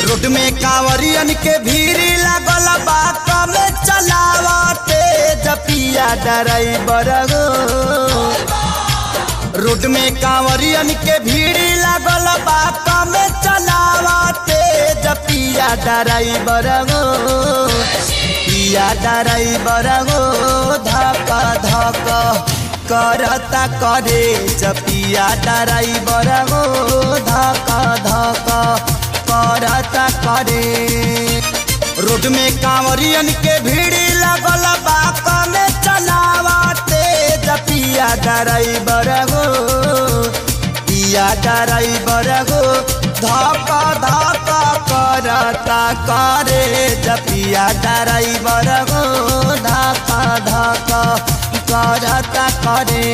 Road में कांवरियन के भीड़ लागल बा कमे चलावते जपिया ड्राइवर हो। रोड में कांवरियन के भीड़ लागल बा कमे चलावते जपिया ड्राइवर हो। पिया ड्राइवर हो धक धक करता करे जपिया ड्राइवर हो धक धक करता करे। रोड में कांवरियन के भीड़ लगल बा कमे चलावते जपिया ड्राइवर हो। पिया ड्राइवर हो धक धक करता करे जपिया ड्राइवर हो धक धक करता करे।